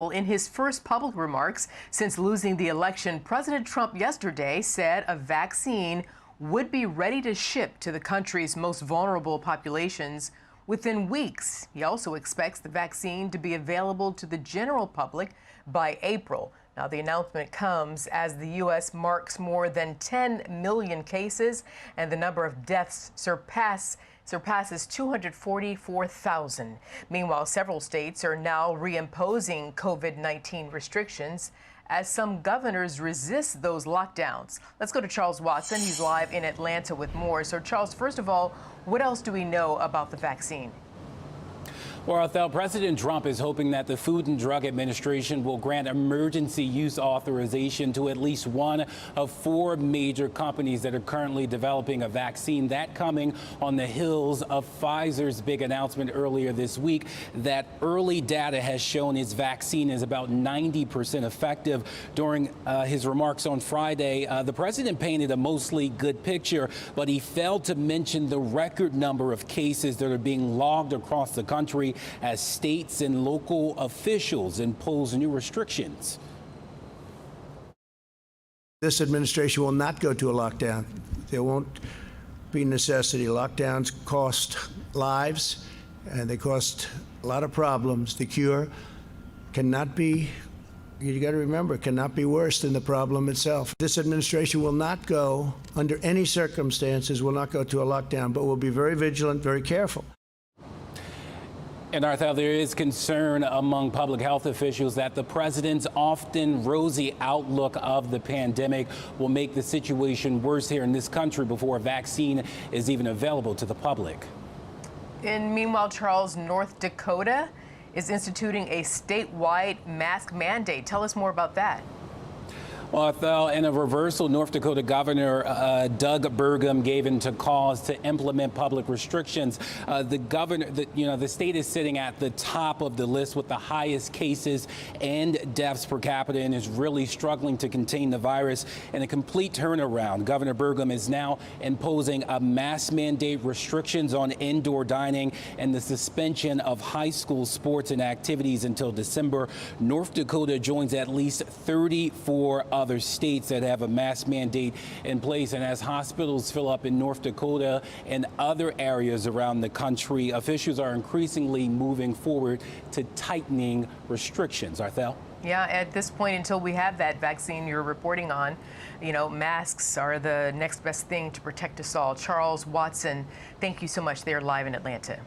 In his first public remarks since losing the election, President Trump yesterday said a vaccine would be ready to ship to the country's most vulnerable populations within weeks. He also expects the vaccine to be available to the general public by April. Now, the announcement comes as the U.S. marks more than 10 million cases and the number of deaths surpasses 244,000. Meanwhile, several states are now reimposing COVID-19 restrictions as some governors resist those lockdowns. Let's go to Charles Watson. He's live in Atlanta with more. So, Charles, first of all, what else do we know about the vaccine? Well, Othel, President Trump is hoping that the Food and Drug Administration will grant emergency use authorization to at least one of four major companies that are currently developing a vaccine. That coming on the heels of Pfizer's big announcement earlier this week that early data has shown its vaccine is about 90% effective. During his remarks on Friday, the president painted a mostly good picture, but he failed to mention the record number of cases that are being logged across the country as states and local officials impose new restrictions. This administration will not go to a lockdown. There won't be necessity. Lockdowns cost lives and they cost a lot of problems. The cure cannot be, you got to remember, it cannot be worse than the problem itself. This administration will not go, under any circumstances, will not go to a lockdown, but will be very vigilant, very careful. And Arthel, there is concern among public health officials that the president's often rosy outlook of the pandemic will make the situation worse here in this country before a vaccine is even available to the public. And meanwhile, Charles, North Dakota is instituting a statewide mask mandate. Tell us more about that. Well, Othel, in a reversal, North Dakota Governor Doug Burgum gave into cause to implement public restrictions. The state is sitting at the top of the list with the highest cases and deaths per capita and is really struggling to contain the virus. In a complete turnaround, Governor Burgum is now imposing a mask mandate, restrictions on indoor dining, and the suspension of high school sports and activities until December. North Dakota joins at least 34 other states that have a mask mandate in place. And as hospitals fill up in North Dakota and other areas around the country, officials are increasingly moving forward to tightening restrictions. Arthel? Yeah, at this point, until we have that vaccine you're reporting on, masks are the next best thing to protect us all. Charles Watson, thank you so much. They're live in Atlanta.